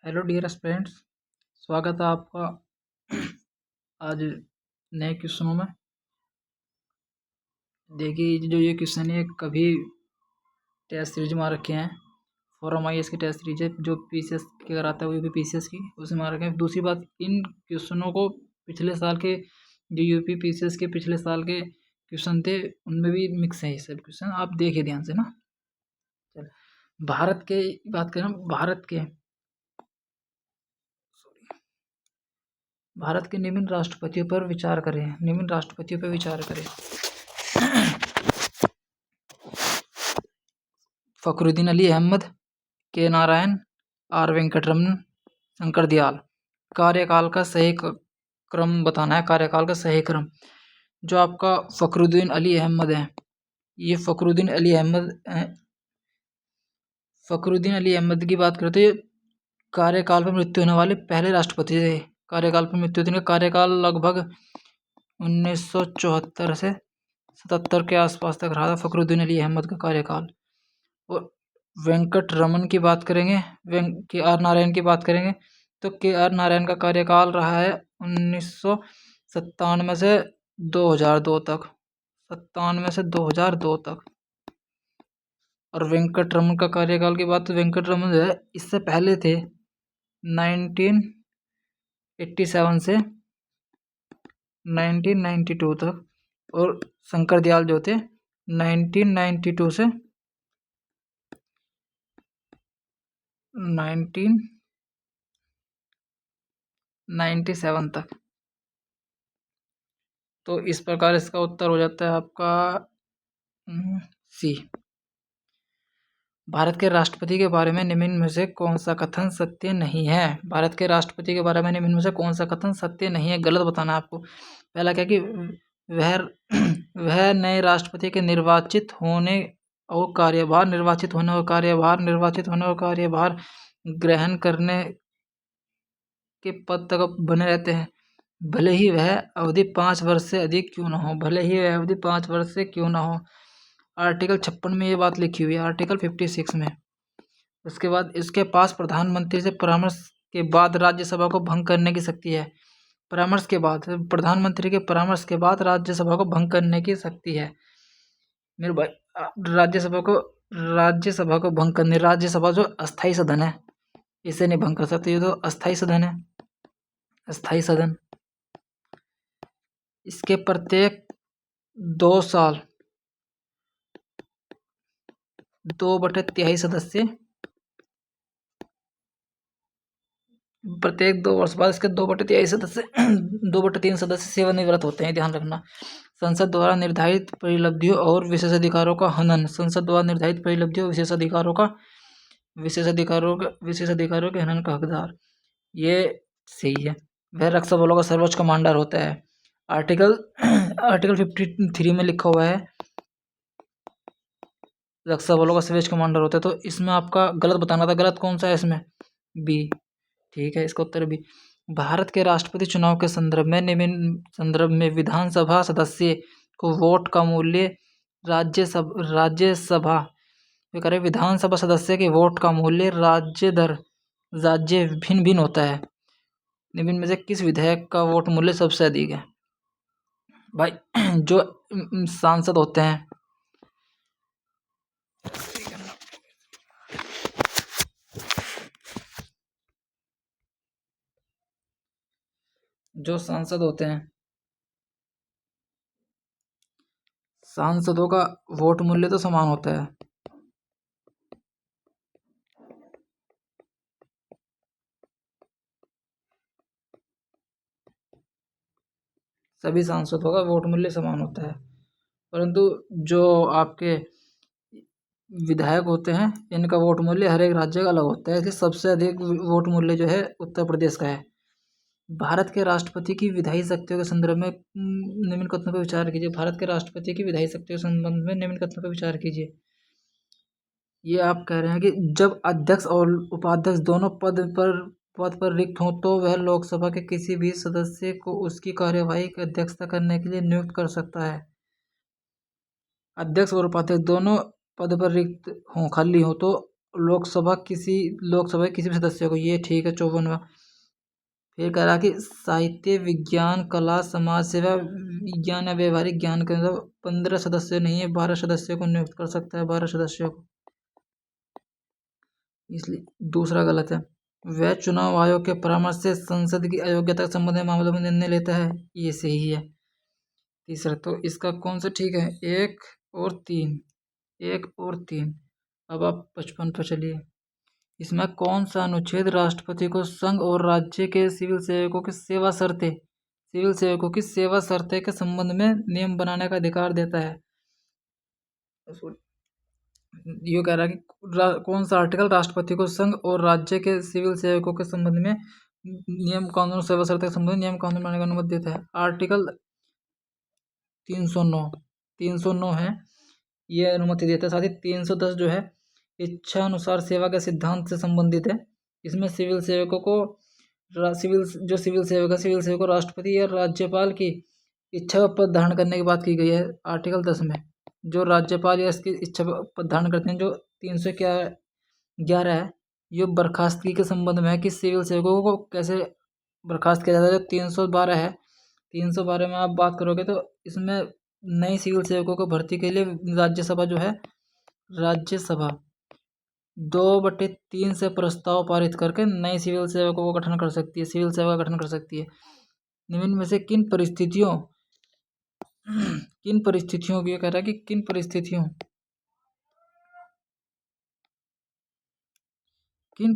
Hello dear friends, स्वागत है आपका आज नए क्वेश्चनों में। देखिए, जो ये क्वेश्चन है कभी टेस्ट सीरीज में आ रखे हैं। फॉरम IAS की टेस्ट सीरीज है जो PCS की कराता है, वो भी PCS की उसमें आ रखे हैं। दूसरी बात, इन क्वेश्चनों को पिछले साल के जो यूपी PCS के पिछले साल के क्वेश्चन थे उनमें भी मिक्स है ये सब क्वेश्चन। आप देखिए ध्यान से ना। चल, भारत के बात करें, भारत के निम्न राष्ट्रपतियों पर विचार करें। निम्न राष्ट्रपतियों पर विचार करें। फखरुद्दीन अली अहमद, के नारायण, आर वेंकटरमन, शंकर दयाल। कार्यकाल का सही क्रम बताना है। कार्यकाल का सही क्रम जो आपका फखरुद्दीन अली अहमद है, ये फखरुद्दीन अली अहमद की बात करते हैं। कार्यकाल पर मृत्यु होने वाले पहले राष्ट्रपति थे। कार्यकाल पर मृत्यु होने का कार्यकाल लगभग 1974 से 77 के आसपास तक रहा था फखरुद्दीन अली अहमद का कार्यकाल। और वेंकट रमन की बात करेंगे, KR नारायण की बात करेंगे तो KR नारायण का कार्यकाल रहा है 1997 से 2002 तक। 97 से 2002 तक। और वेंकट रमन का कार्यकाल की बात तो वेंकट रमन जो है इससे पहले थे 1987 से 1992 तक। और शंकर दयाल जो थे 1992 से 1997 तक। तो इस प्रकार इसका उत्तर हो जाता है आपका सी। भारत के राष्ट्रपति के बारे में निम्न में से कौन सा कथन सत्य नहीं है। भारत के राष्ट्रपति के बारे में निम्न में से कौन सा कथन सत्य नहीं है, गलत बताना है आपको। पहला क्या कि वह नए राष्ट्रपति के निर्वाचित होने और कार्यभार ग्रहण करने के पद तक बने रहते हैं, भले ही वह अवधि 5 वर्ष से अधिक क्यों ना हो। आर्टिकल 56 में ये बात लिखी हुई है, आर्टिकल 56 में। उसके बाद इसके पास प्रधानमंत्री से परामर्श के बाद राज्यसभा को भंग करने की शक्ति है। प्रधानमंत्री के परामर्श के बाद राज्यसभा को भंग करने की शक्ति है। मेरे भाई, राज्यसभा को भंग करने, राज्यसभा जो अस्थाई सदन है इसे नहीं भंग कर सकते। ये तो अस्थाई सदन है, अस्थाई सदन। इसके प्रत्येक 2 साल 2/3 सदस्य, प्रत्येक 2 वर्ष बाद इसके 2/3 सदस्य 2/3 सदस्य सेवानिवृत्त होते हैं। ध्यान रखना। संसद द्वारा निर्धारित परिलब्धियों और विशेषाधिकारों का हनन। संसद द्वारा निर्धारित परिलब्धियों और विशेषाधिकारों के हनन का हकदार, ये सही है। वह रक्षा बलों का सर्वोच्च कमांडर होता है। आर्टिकल 53 में लिखा हुआ है रक्षा बलों का सर्वोच्च कमांडर होता है। तो इसमें आपका गलत बताना था। गलत कौन सा है इसमें? बी। ठीक है, इसका उत्तर बी। भारत के राष्ट्रपति चुनाव के संदर्भ में विधानसभा सदस्य को वोट का मूल्य विधानसभा सदस्य के वोट का मूल्य राज्य भिन्न भिन्न होता है। निम्न में से किस विधायक का वोट मूल्य सबसे अधिक है? भाई, जो सांसद होते हैं, जो सांसद होते हैं, सांसदों का वोट मूल्य तो समान होता है। सभी सांसदों का वोट मूल्य समान होता है, परंतु जो आपके विधायक होते हैं इनका वोट मूल्य हर एक राज्य का अलग होता है। इसलिए सबसे अधिक वोट मूल्य जो है उत्तर प्रदेश का है। भारत के राष्ट्रपति की विधायी शक्तियों के संदर्भ में निम्न कथनों पर विचार कीजिए। भारत के राष्ट्रपति की विधायी शक्तियों के संबंध में निम्न कथनों पर विचार कीजिए। ये आप कह रहे हैं कि जब अध्यक्ष और उपाध्यक्ष दोनों पद पर रिक्त हों तो वह लोकसभा के किसी भी सदस्य को उसकी कार्यवाही की अध्यक्षता करने के लिए नियुक्त कर सकता है। अध्यक्ष और उपाध्यक्ष दोनों पद पर रिक्त हों, खाली हो, तो लोकसभा के किसी भी सदस्य को, ये ठीक है 54वां। फिर कह रहा कि साहित्य, विज्ञान, कला, समाज सेवा, विज्ञान या व्यवहारिक ज्ञान के अंदर 15 सदस्य नहीं है, 12 सदस्यों को नियुक्त कर सकता है, 12 सदस्यों को। इसलिए दूसरा गलत है। वह चुनाव आयोग के परामर्श से संसद की अयोग्यता के संबंध में मामलों में निर्णय लेता है, ये सही है। तीसरा, तो इसका कौन सा ठीक है? 1 और 3, 1 और 3। अब आप 55 पर चलिए। इसमें कौन सा अनुच्छेद राष्ट्रपति को संघ और राज्य के सिविल सेवकों की सेवा शर्तें के संबंध में नियम बनाने का अधिकार देता है? ये कह रहा है कि कौन सा आर्टिकल राष्ट्रपति को संघ और राज्य के सिविल सेवकों के संबंध में नियम कानून, सेवा शर्तें के संबंध में नियम कानून बनाने का अनुमति देता है? आर्टिकल 309 है, ये अनुमति देता है। साथ ही 310 जो है, इच्छा अनुसार सेवा के सिद्धांत से संबंधित है। इसमें सिविल सेवकों को सिविल सेवक को राष्ट्रपति या राज्यपाल की इच्छा पर पद धारण करने की बात की गई है आर्टिकल 10 में। जो राज्यपाल या इसकी इच्छा पर पद धारण करते हैं, जो 311 है, ये बर्खास्तगी के संबंध में है कि सिविल सेवकों को कैसे बर्खास्त किया जाता है। जो 312 है, 312 में आप बात करोगे तो इसमें नई सिविल सेवकों को भर्ती के लिए राज्यसभा जो है, राज्यसभा 2/3 से प्रस्ताव पारित करके नए सिविल सेवकों को गठन कर सकती है, सिविल सेवा का गठन कर सकती है। निम्न में से किन परिस्थितियों की, ये कह रहा है कि किन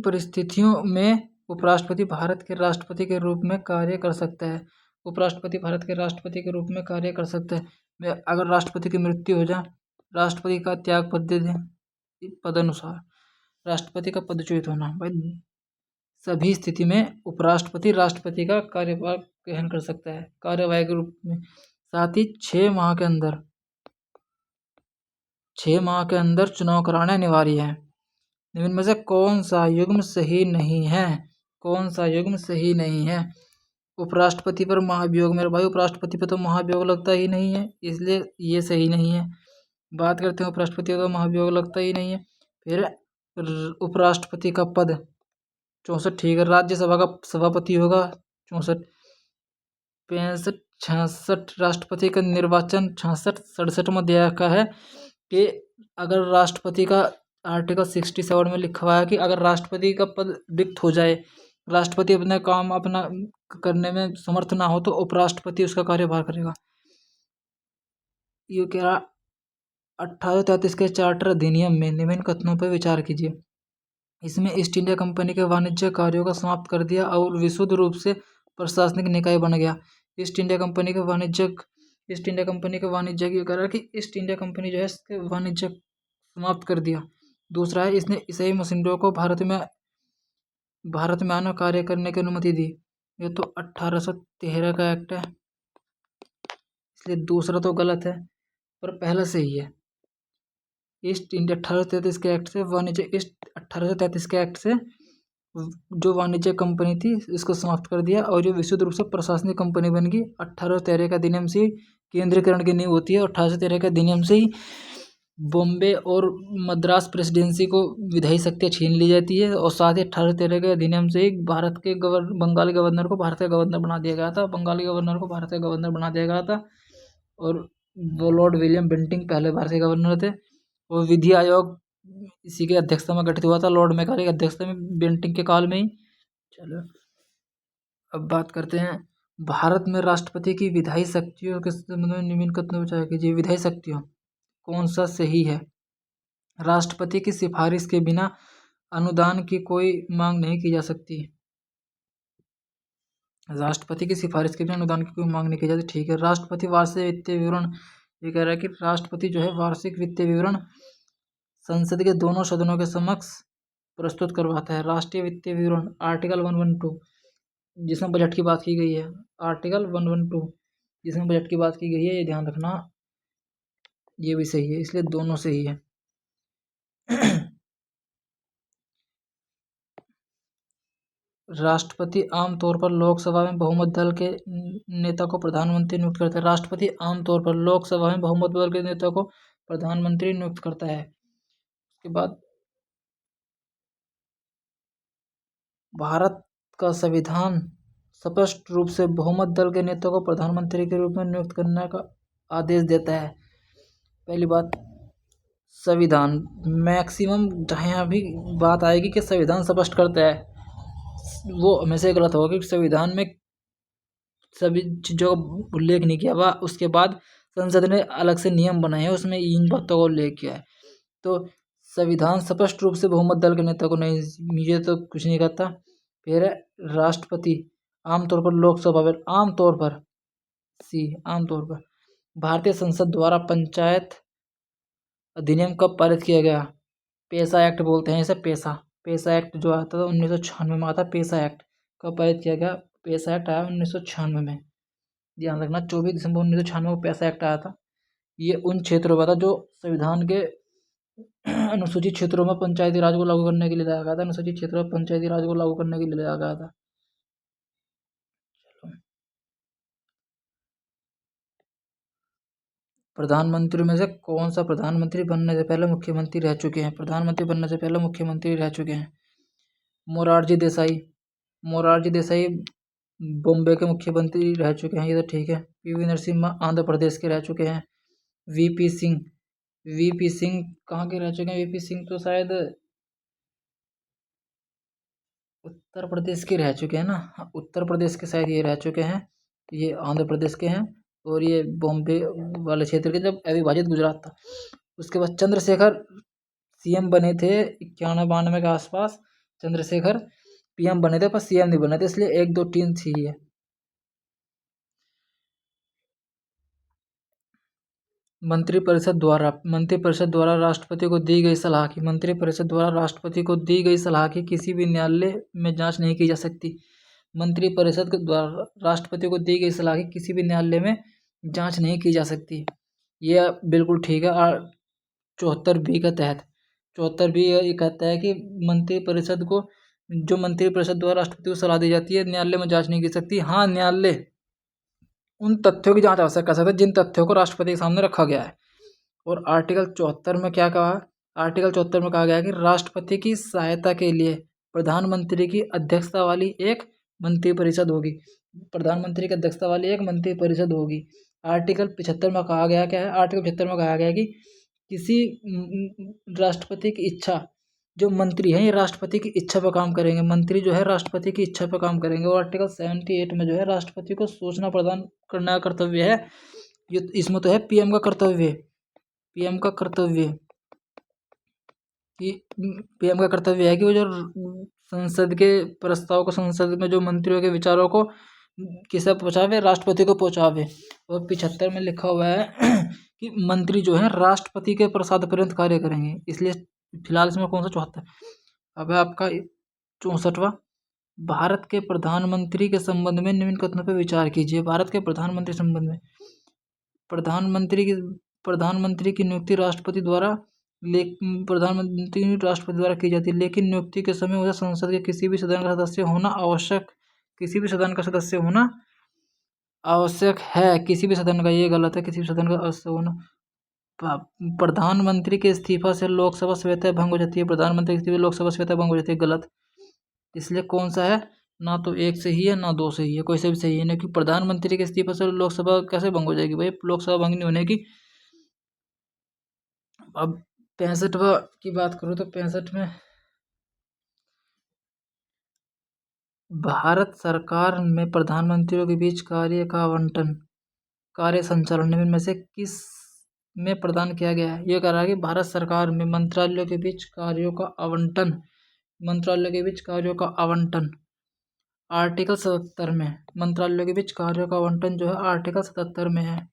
परिस्थितियों में उपराष्ट्रपति भारत के राष्ट्रपति के रूप में कार्य कर सकता है? उपराष्ट्रपति भारत के राष्ट्रपति के रूप में कार्य कर सकता है अगर राष्ट्रपति की मृत्यु हो जाए, राष्ट्रपति का त्याग पद दे दें, पद अनुसार राष्ट्रपति का पदच्युत होना, भाई सभी स्थिति में उपराष्ट्रपति राष्ट्रपति का कार्यभार ग्रहण कर सकता है कार्यवाही के रूप में। साथ ही 6 माह के अंदर चुनाव कराना अनिवार्य है। निम्न में से कौन सा युग्म सही नहीं है? उपराष्ट्रपति पर महाभियोग, मेरे भाई उपराष्ट्रपति पर तो महाभियोग लगता ही नहीं है, इसलिए ये सही नहीं है। बात करते हैं उपराष्ट्रपति का महाभियोग लगता ही नहीं है। फिर उपराष्ट्रपति का पद 64 ठीक है। राज्यसभा का सभापति होगा 64। 65, 66 राष्ट्रपति का निर्वाचन 66-67 अध्याय का है कि अगर राष्ट्रपति का आर्टिकल 67 में लिखा हुआ है कि अगर राष्ट्रपति का पद रिक्त हो जाए, राष्ट्रपति अपने काम अपना करने में समर्थ ना हो, तो उपराष्ट्रपति उसका कार्यभार करेगा। ये क्या 1833 के चार्टर अधिनियम में निम्न कथनों पर विचार कीजिए। इसमें ईस्ट इंडिया कंपनी के वाणिज्य कार्यों को समाप्त कर दिया और विशुद्ध रूप से प्रशासनिक निकाय बन गया। ईस्ट इंडिया कंपनी के वाणिज्य की करा कि ईस्ट इंडिया कंपनी जो है इसके वाणिज्य समाप्त कर दिया। दूसरा है, इसने ईसाई मशीनरों को भारत में आना कार्य करने की अनुमति दी। ये तो 1813 का एक्ट है, इसलिए दूसरा तो गलत है, पर पहला सही है। ईस्ट इंडिया 1833 के एक्ट से 1833 के एक्ट से जो वाणिज्य कंपनी थी इसको समाप्त कर दिया और ये विशुद्ध रूप से प्रशासनिक कंपनी बन गई। 1813 का अधिनियम से केंद्रीकरण की नींव होती है और 1813 के अधिनियम से ही बॉम्बे और मद्रास प्रेसिडेंसी को विधायी शक्तियाँ छीन ली जाती है और साथ ही 1813 के अधिनियम से ही बंगाली गवर्नर को भारत का गवर्नर बना दिया गया था। और वो लॉर्ड विलियम बेंटिंक पहले भारत के गवर्नर थे और विधि आयोग इसी के अध्यक्षता में गठित हुआ था, लॉर्ड मैकाले की अध्यक्षता में, बेंटिंक के काल में ही। चलो अब बात करते हैं भारत में राष्ट्रपति की विधायी शक्तियों के संबंध में निम्न कथनों पर विचार कीजिए। विधायी शक्तियों कौन सा सही है? राष्ट्रपति की सिफारिश के बिना अनुदान की कोई मांग नहीं की जा सकती। राष्ट्रपति की सिफारिश के बिना अनुदान की कोई मांग नहीं की जाती, ठीक है। राष्ट्रपति वार्षिक वित्तीय विवरण, ये कह रहा है कि राष्ट्रपति जो है वार्षिक वित्तीय विवरण संसद के दोनों सदनों के समक्ष प्रस्तुत करवाता है। राष्ट्रीय वित्तीय विवरण आर्टिकल 112 जिसमें बजट की बात की गई है, आर्टिकल 112 जिसमें बजट की बात की गई है, ये ध्यान रखना, ये भी सही है, इसलिए दोनों सही है। राष्ट्रपति आमतौर पर लोकसभा में बहुमत दल के नेता को प्रधानमंत्री नियुक्त करता है। राष्ट्रपति आमतौर पर लोकसभा में बहुमत दल के नेता को प्रधानमंत्री नियुक्त करता है। उसके बाद भारत का संविधान स्पष्ट रूप से बहुमत दल के नेता को प्रधानमंत्री के रूप में नियुक्त करने का आदेश देता है। पहली बात, संविधान मैक्सिमम जहाँ भी बात आएगी कि संविधान स्पष्ट करता है, वो हमेशा गलत होगा, क्योंकि संविधान में सभी चीज़ों का उल्लेख नहीं किया हुआ। उसके बाद संसद ने अलग से नियम बनाए हैं, उसमें इन बातों का उल्लेख किया है। तो संविधान स्पष्ट रूप से बहुमत दल के नेता को नहीं, मुझे तो कुछ नहीं कहता। फिर है राष्ट्रपति, आमतौर पर लोकसभा में, आमतौर पर भारतीय संसद द्वारा पंचायत अधिनियम कब पारित किया गया? पेसा एक्ट बोलते हैं इसे, पेसा एक्ट जो आता था 1996 में आता। पेसा एक्ट कब पारित किया गया? पेसा एक्ट आया 1996 में, ध्यान रखना। 24 दिसंबर 1996 में पेसा एक्ट आया था। ये उन क्षेत्रों में था जो संविधान के अनुसूचित क्षेत्रों में पंचायती राज को लागू करने के लिए लाया गया था। अनुसूचित क्षेत्रों में पंचायती राज को लागू करने के लिए लाया गया था। प्रधानमंत्री में से कौन सा प्रधानमंत्री बनने से पहले मुख्यमंत्री रह चुके हैं? प्रधानमंत्री बनने से पहले मुख्यमंत्री रह चुके हैं मोरारजी देसाई बॉम्बे के मुख्यमंत्री रह चुके हैं, ये तो ठीक है। पीवी नरसिम्हा आंध्र प्रदेश के रह चुके हैं। वीपी सिंह कहाँ के रह चुके हैं? वीपी सिंह तो शायद उत्तर प्रदेश के रह चुके हैं ना। हाँ, उत्तर प्रदेश के शायद ये रह चुके हैं। ये आंध्र प्रदेश के हैं और ये बॉम्बे वाले क्षेत्र के, जब अविभाजित गुजरात था। उसके बाद चंद्रशेखर सीएम बने थे 91-92 के आसपास। चंद्रशेखर पीएम बने थे पर सीएम नहीं बने थे, इसलिए 1 2 3 सही है। मंत्रिपरिषद द्वारा राष्ट्रपति को दी गई सलाह की मंत्रिपरिषद द्वारा राष्ट्रपति को दी गई सलाह की किसी भी न्यायालय में जांच नहीं की जा सकती। मंत्रिपरिषद के द्वारा राष्ट्रपति को दी गई सलाह की किसी भी न्यायालय में जांच नहीं की जा सकती। यह बिल्कुल ठीक है। 74B के तहत 74B ये कहता है कि मंत्रिपरिषद द्वारा राष्ट्रपति को सलाह दी जाती है, न्यायालय में जांच नहीं की सकती। हाँ, न्यायालय उन तथ्यों की जांच अवश्य कर सकता है जिन तथ्यों को राष्ट्रपति के सामने रखा गया है। और आर्टिकल 74 में क्या कहा? आर्टिकल 74 में कहा गया है कि राष्ट्रपति की सहायता के लिए प्रधानमंत्री की अध्यक्षता वाली एक मंत्रिपरिषद होगी। प्रधानमंत्री की अध्यक्षता वाली एक मंत्रिपरिषद होगी। आर्टिकल 75 में कहा गया क्या है? आर्टिकल 75 में कहा गया है कि किसी राष्ट्रपति की इच्छा, जो मंत्री हैं ये राष्ट्रपति की इच्छा पर काम करेंगे। मंत्री जो है राष्ट्रपति की इच्छा पर काम करेंगे। और आर्टिकल 78 में जो है राष्ट्रपति को सूचना प्रदान करने का कर्तव्य है। ये इसमें तो है पीएम का कर्तव्य है कि पीएम का कर्तव्य है कि वो जो संसद के प्रस्ताव को, संसद में जो मंत्रियों के विचारों को किसे पहुंचावे? राष्ट्रपति को पहुंचावे। और 75 में लिखा हुआ है कि मंत्री जो है राष्ट्रपति के प्रसाद पर्यंत कार्य करेंगे। इसलिए फिलहाल इसमें कौन सा 74? अब है आपका 64वां। भारत के प्रधानमंत्री के संबंध में निम्न कथनों पर विचार कीजिए। भारत के प्रधानमंत्री संबंध में प्रधानमंत्री की नियुक्ति राष्ट्रपति द्वारा की जाती है, लेकिन नियुक्ति के समय उसे संसद के किसी भी सदन का सदस्य होना आवश्यक है। किसी भी सदन का, ये गलत है। किसी भी सदन का सदस्य होना। प्रधानमंत्री के इस्तीफा से लोकसभा स्वतः भंग हो जाती है। प्रधानमंत्री के इस्तीफा से लोकसभा स्वतः भंग हो जाती है, गलत। इसलिए कौन सा है? ना तो 1 सही है ना 2 सही है, कोई से भी सही है नहीं। कि प्रधानमंत्री के इस्तीफा से लोकसभा कैसे भंग हो जाएगी भाई? लोकसभा भंग नहीं होने की। अब 65वां की बात करूँ तो 65 में भारत सरकार में प्रधानमंत्रियों के बीच कार्य संचालन निम्न में से किस में प्रदान किया गया है? ये कह रहा है कि भारत सरकार में मंत्रालयों के बीच कार्यों का आवंटन आर्टिकल 77 में। मंत्रालयों के बीच कार्यों का आवंटन जो है आर्टिकल 77 में है।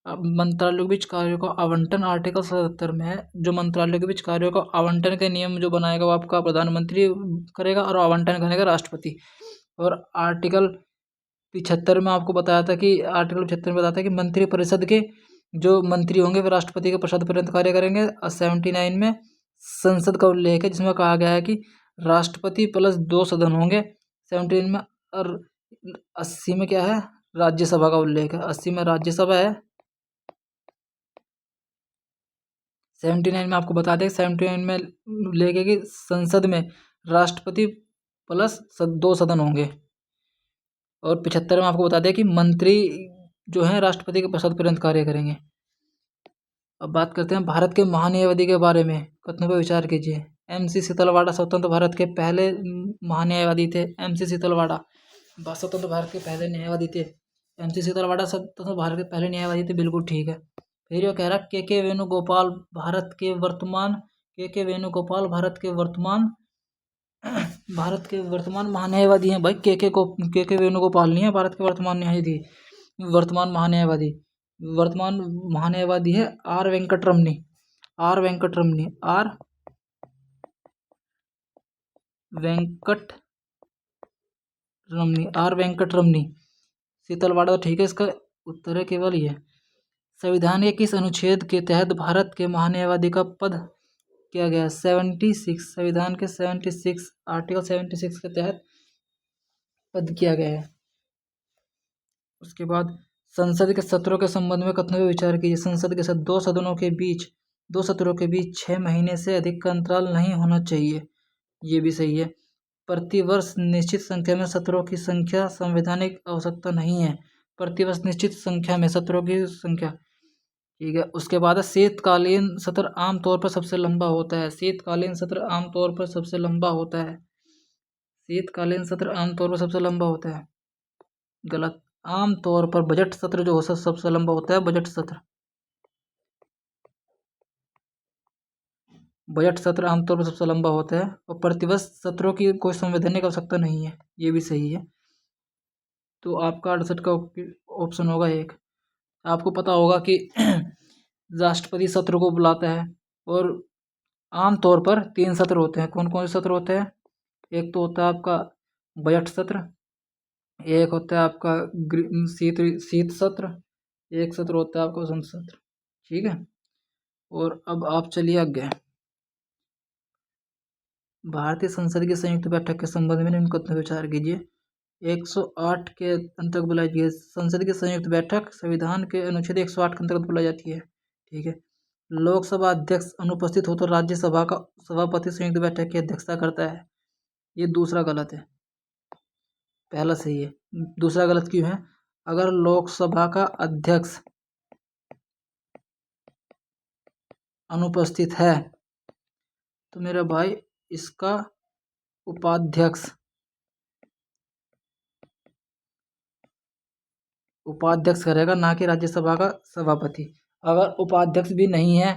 अब मंत्रालयों के बीच कार्यों का आवंटन आर्टिकल 77 में है। जो मंत्रालयों के बीच कार्यों का आवंटन के नियम जो बनाएगा वो आपका प्रधानमंत्री करेगा और आवंटन करेगा राष्ट्रपति। और आर्टिकल 75 में आपको बताया था कि मंत्रिपरिषद के जो मंत्री होंगे वे राष्ट्रपति के प्रसाद पर्यंत कार्य करेंगे। और 79 में संसद का उल्लेख है जिसमें कहा गया है कि राष्ट्रपति प्लस 2 सदन होंगे 79 में। और 80 में क्या है? राज्यसभा का उल्लेख है। 80 में राज्यसभा है। 79 में आपको बता दें, 79 में उल्लेख है कि संसद में राष्ट्रपति प्लस 2 सदन होंगे। और 75 में आपको बता दिया कि मंत्री जो हैं राष्ट्रपति के पद पर्यंत कार्य करेंगे। अब बात करते हैं भारत के महान्यायवादी के बारे में, कथनों पर विचार कीजिए। MC शीतलवाड़ा स्वतंत्र भारत के पहले महान्यायवादी थे। MC शीतलवाड़ा स्वतंत्र भारत के पहले न्यायवादी थे। MC शीतलवाड़ा स्वतंत्र भारत के पहले न्यायवादी थे, बिल्कुल ठीक है। फिर ये कह रहा के वेणुगोपाल भारत के वर्तमान भारत के वर्तमान महान्यायवादी हैं भाई। के वेणुगोपाल नहीं है भारत के वर्तमान महान्यायवादी। वर्तमान महान्यायवादी है आर वेंकटरमनी। शीतलवाड़ा तो ठीक है, इसका उत्तर है केवल ये। संविधान के किस अनुच्छेद के तहत भारत के महान्यायवादी का पद किया गया? 76, संविधान के 76 आर्टिकल 76 के तहत पद किया गया है। उसके बाद संसद के सत्रों के संबंध में कथनों पर विचार कीजिए। संसद के दो सत्रों के बीच 6 महीने से अधिक का अंतराल नहीं होना चाहिए, ये भी सही है। प्रतिवर्ष निश्चित संख्या में सत्रों की संख्या संवैधानिक आवश्यकता नहीं है। प्रतिवर्ष निश्चित संख्या में सत्रों की संख्या, ठीक है। उसके बाद शीतकालीन सत्र आमतौर पर सबसे लंबा होता है। शीतकालीन सत्र आमतौर पर सबसे लंबा होता है। गलत। आमतौर पर बजट सत्र जो सबसे लंबा होता है, बजट सत्र आमतौर पर सबसे लंबा होता है। और प्रतिवर्ष सत्रों की कोई संवैधानिक आवश्यकता नहीं है, ये भी सही है। तो आपका 68 का ऑप्शन होगा 1। आपको पता होगा कि राष्ट्रपति सत्र को बुलाता है और आमतौर पर 3 सत्र होते हैं। कौन कौन से सत्र होते हैं? एक तो होता है आपका बजट सत्र, एक होता है आपका शीत सत्र, एक सत्र होता है आपका वसंत सत्र, ठीक है। और अब आप चलिए आगे। भारतीय संसद की संयुक्त बैठक के संबंध में निम्न कथनों पर विचार कीजिए। 108 के अंतर्गत बुलाई जाती है संसद की संयुक्त बैठक। संविधान के अनुच्छेद 108 के अंतर्गत बुलाई जाती है, ठीक है। लोकसभा अध्यक्ष अनुपस्थित हो तो राज्यसभा का सभापति संयुक्त बैठक की अध्यक्षता करता है, ये दूसरा गलत है, पहला सही है। दूसरा गलत क्यों है? अगर लोकसभा का अध्यक्ष अनुपस्थित है तो मेरा भाई इसका उपाध्यक्ष करेगा, ना कि राज्यसभा का सभापति। अगर उपाध्यक्ष भी नहीं है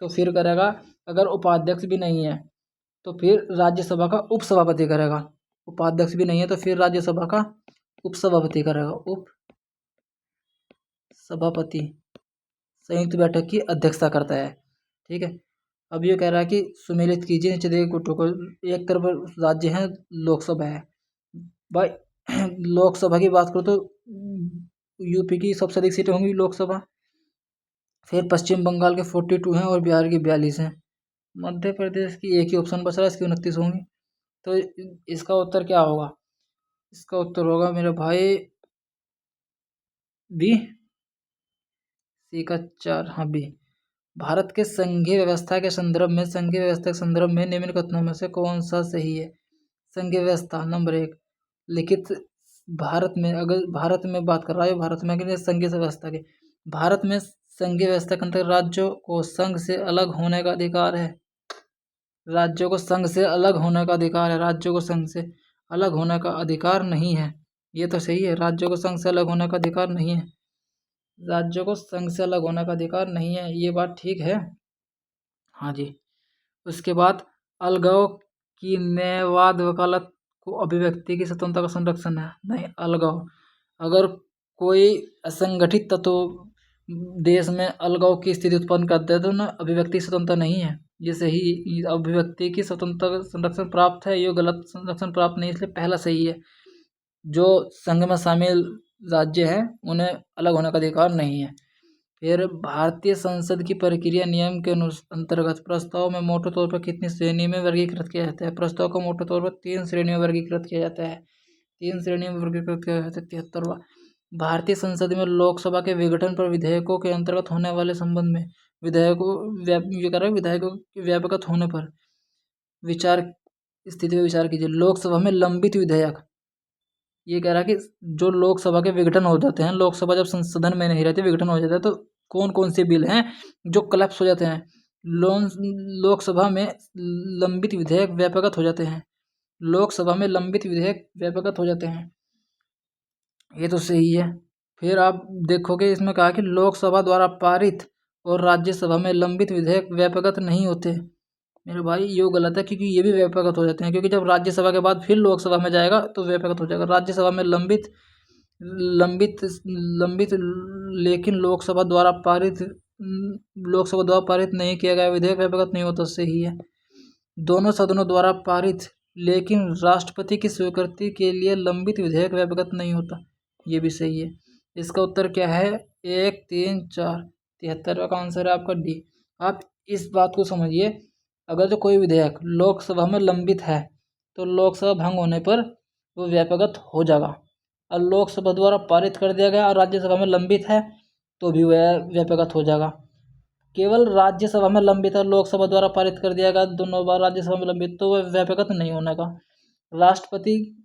तो फिर करेगा, अगर उपाध्यक्ष भी नहीं है तो फिर राज्यसभा का उपसभापति करेगा। उपाध्यक्ष भी नहीं है तो फिर राज्यसभा का उपसभापति करेगा। उपसभापति संयुक्त बैठक की अध्यक्षता करता है, ठीक है। अब ये कह रहा है कि सुमेलित कीजिए नीचे दिए गुटों को। एक तरफ राज्य है, लोकसभा है भाई। लोकसभा की बात करो तो यूपी की सबसे अधिक सीटें होंगी लोकसभा, फिर पश्चिम बंगाल के 42 हैं और बिहार की 42 हैं। मध्य प्रदेश की एक ही ऑप्शन बच रहा है, इसकी 29 होंगी। तो इसका उत्तर क्या होगा? इसका उत्तर होगा मेरे भाई बी, सी का 4, हाँ बी। भारत के संघीय व्यवस्था के संदर्भ में निम्न कथनों में से कौन सा सही है? संघीय व्यवस्था नंबर 1 लिखित भारत में, अगर भारत में बात कर रहा है, भारत में कि संघीय व्यवस्था के, भारत में संघीय व्यवस्था के अंतर्गत राज्यों को संघ से अलग होने का अधिकार है। राज्यों को संघ से अलग होने का अधिकार है, राज्यों को संघ से अलग होने का अधिकार नहीं है। ये तो सही है, राज्यों को संघ से अलग होने का अधिकार नहीं है। राज्यों को संघ से अलग होने का अधिकार नहीं है, ये बात ठीक है, हाँ जी। उसके बाद अलगाव की न्यायवाद वकालत को अभिव्यक्ति की स्वतंत्रता का संरक्षण है। नहीं, अलगाव, अगर कोई असंगठित तत्व देश में अलगाव की स्थिति उत्पन्न करते हैं तो ना अभिव्यक्ति स्वतंत्रता नहीं है। जैसे ही अभिव्यक्ति की स्वतंत्रता का संरक्षण प्राप्त है, ये गलत संरक्षण प्राप्त नहीं, इसलिए पहला सही है। जो संघ में शामिल राज्य हैं उन्हें अलग होने का अधिकार नहीं है। फिर भारतीय संसद की प्रक्रिया नियम के अंतर्गत प्रस्ताव में मोटे तौर पर कितनी श्रेणी में वर्गीकृत किया जाता है? प्रस्ताव को मोटे तौर पर 3 श्रेणियों में वर्गीकृत किया जाता है। 3 श्रेणियों में वर्गीकृत किया जाता है। 73वां भारतीय संसद में लोकसभा के विघटन पर विधेयकों के अंतर्गत होने वाले संबंध में विधेयकों के व्यापकत होने पर विचार स्थिति पर विचार कीजिए। लोकसभा में लंबित विधेयक, ये कह रहा है कि जो लोकसभा के विघटन हो जाते हैं, लोकसभा जब संसदन में नहीं रहती, विघटन हो जाता है, तो कौन कौन से बिल हैं जो कलेप्स हो जाते हैं? लोकसभा में लंबित विधेयक व्यापकत हो जाते हैं। लोकसभा में लंबित विधेयक व्यापकत हो जाते हैं, ये तो सही है। फिर आप देखोगे इसमें कहा कि लोकसभा द्वारा पारित और राज्यसभा में लंबित विधेयक व्यापकत नहीं होते। मेरे भाई ये गलत है, क्योंकि ये भी व्यापकत हो जाते हैं, क्योंकि जब राज्यसभा के बाद फिर लोकसभा में जाएगा तो व्यापकत हो जाएगा। राज्यसभा में लंबित लंबित लंबित लेकिन लोकसभा द्वारा पारित नहीं किया गया विधेयक व्यापकत नहीं होता, सही है। दोनों सदनों द्वारा पारित लेकिन राष्ट्रपति की स्वीकृति के लिए लंबित विधेयक व्यापकत नहीं होता, ये भी सही है। इसका उत्तर क्या है? 1, 3, 4, 73 का आंसर है आपका डी। आप इस बात को समझिए, अगर जो कोई विधेयक लोकसभा में लंबित है तो लोकसभा भंग होने पर वो व्यापकत हो जाएगा, और लोकसभा द्वारा पारित कर दिया गया और राज्यसभा में लंबित है तो भी वह व्यापकत हो जाएगा। केवल राज्यसभा में लंबित है, लोकसभा द्वारा पारित कर दिया गया दोनों बार राज्यसभा में लंबित, तो वह व्यापकत नहीं होने का। राष्ट्रपति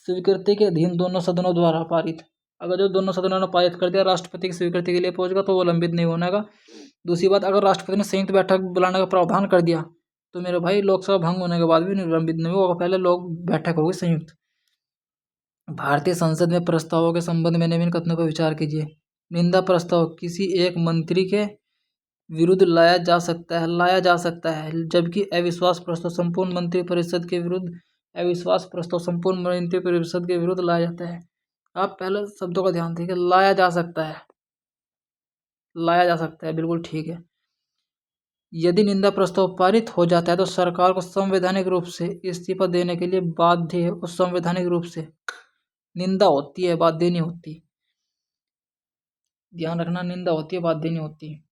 स्वीकृति के अधीन दोनों सदनों द्वारा पारित, अगर जो दोनों सदनों ने पारित कर दिया, राष्ट्रपति की स्वीकृति के लिए पहुंचेगा तो वो लंबित नहीं होने का। दूसरी बात, अगर राष्ट्रपति ने संयुक्त बैठक बुलाने का प्रावधान कर दिया तो मेरे भाई लोकसभा भंग होने के बाद भी लंबित नहीं होगा, पहले लोग बैठक होगी संयुक्त। भारतीय संसद में प्रस्तावों के संबंध में निम्न कथनों पर विचार कीजिए। निंदा प्रस्ताव किसी एक मंत्री के विरुद्ध लाया जा सकता है, जबकि अविश्वास प्रस्ताव संपूर्ण मंत्रिपरिषद के विरुद्ध लाया जाता है। आप पहले शब्दों का ध्यान दीजिए, लाया जा सकता है, बिल्कुल ठीक है। यदि निंदा प्रस्ताव पारित हो जाता है तो सरकार को संवैधानिक रूप से इस्तीफा देने के लिए बाध्य है, और संवैधानिक रूप से निंदा होती है, बाध्य नहीं होती, ध्यान रखना, निंदा होती है, बाध्य नहीं होती।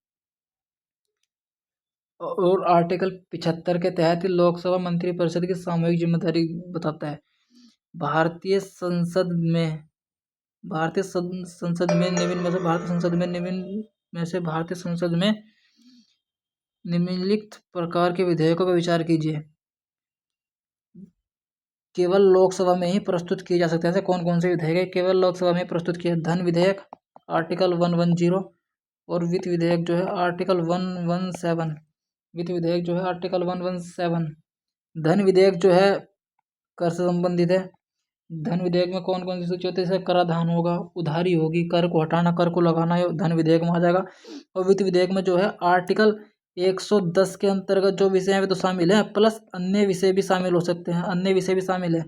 और आर्टिकल 75 के तहत लोकसभा मंत्रिपरिषद की सामूहिक जिम्मेदारी बताता है। भारतीय संसद में निम्नलिखित प्रकार के विधेयकों पर विचार कीजिए। केवल लोकसभा में ही प्रस्तुत किए जा सकते हैं। ऐसे कौन कौन से विधेयक है केवल लोकसभा में प्रस्तुत किए? धन विधेयक आर्टिकल 110, और वित्त विधेयक जो है आर्टिकल 117। वित्त विधेयक जो है आर्टिकल 117। धन विधेयक जो है कर से संबंधित है। धन विधेयक में कौन कौन सी सूची होती है? जैसे कराधान होगा, उधारी होगी, कर को हटाना, कर को लगाना, ये धन विधेयक में आ जाएगा। और वित्त विधेयक में जो है आर्टिकल 110 के अंतर्गत जो विषय हैं तो शामिल हैं, प्लस अन्य विषय भी शामिल हो सकते हैं, अन्य विषय भी शामिल है।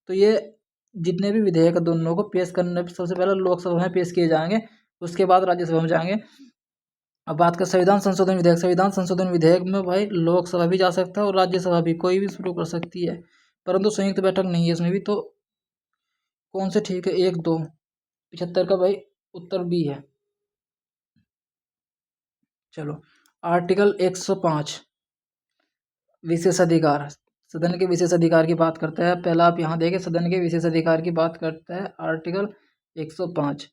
तो ये जितने भी विधेयक दोनों को पेश करने सबसे पहले लोकसभा में पेश किए जाएंगे, उसके बाद राज्यसभा में जाएंगे। अब बात कर संविधान संशोधन विधेयक। संविधान संशोधन विधेयक में भाई लोकसभा भी जा सकता है और राज्यसभा भी, कोई भी शुरू कर सकती है, परंतु संयुक्त बैठक नहीं है इसमें भी। तो कौन से ठीक है? 1, 2, 75 का भाई उत्तर बी है। चलो, आर्टिकल 105 विशेषाधिकार, सदन के विशेषाधिकार की बात करता है। पहला आप यहाँ देखें, सदन के विशेषाधिकार की बात करता है आर्टिकल 105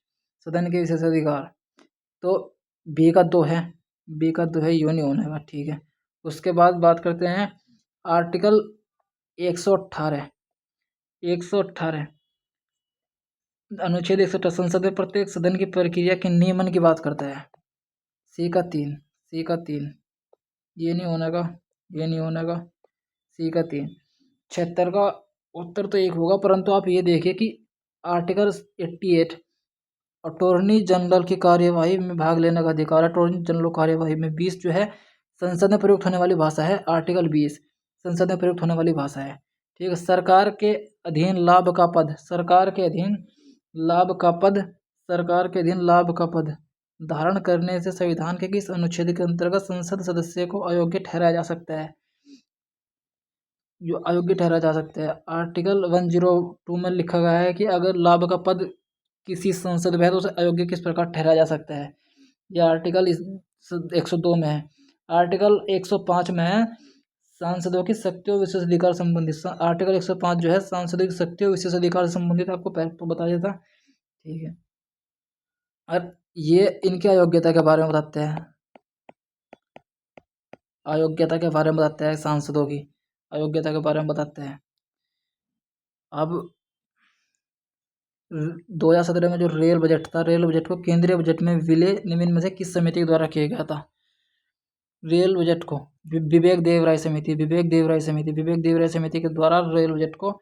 सदन के विशेषाधिकार। तो बी का 2 है, यूँ नहीं होने का, ठीक है। उसके बाद बात करते हैं आर्टिकल 118 अनुच्छेद 118 संसद में प्रत्येक सदन की प्रक्रिया के नियमन की बात करता है। सी का 3, ये नहीं होने का, सी का 3। 76 का उत्तर तो 1 होगा, परंतु आप ये देखिए कि आर्टिकल 88 अटॉर्नी जनरल की कार्यवाही में भाग लेने का अधिकार। अटॉर्नी जनरल कार्यवाही में 20 जो है संसद में प्रयुक्त होने वाली भाषा है। आर्टिकल 20 संसद में प्रयुक्त होने वाली भाषा है, ठीक है। सरकार के अधीन लाभ का पद धारण करने से संविधान के किस अनुच्छेद के अंतर्गत संसद सदस्य को अयोग्य ठहराया जा सकता है? आर्टिकल 102 में लिखा गया है कि अगर लाभ का पद किसी संसद में है तो उसे अयोग्य किस प्रकार ठहराया जा सकता है। यह आर्टिकल 102 में है। आर्टिकल 105 में है सांसदों की शक्तियों विशेषाधिकार संबंधित। आर्टिकल 105 जो है सांसदों की शक्तियों विशेषाधिकार से संबंधित, आपको पहले तो बता देता, ठीक है। और ये इनकी अयोग्यता के बारे में बताते हैं, सांसदों की अयोग्यता के बारे में बताते हैं। अब 2017 में जो रेल बजट था, रेल बजट को केंद्रीय बजट में विलय निम्न में से किस समिति के द्वारा किया गया था? रेल बजट को विवेक देवराय समिति, विवेक देवराय समिति, विवेक देवराय समिति के द्वारा रेल बजट को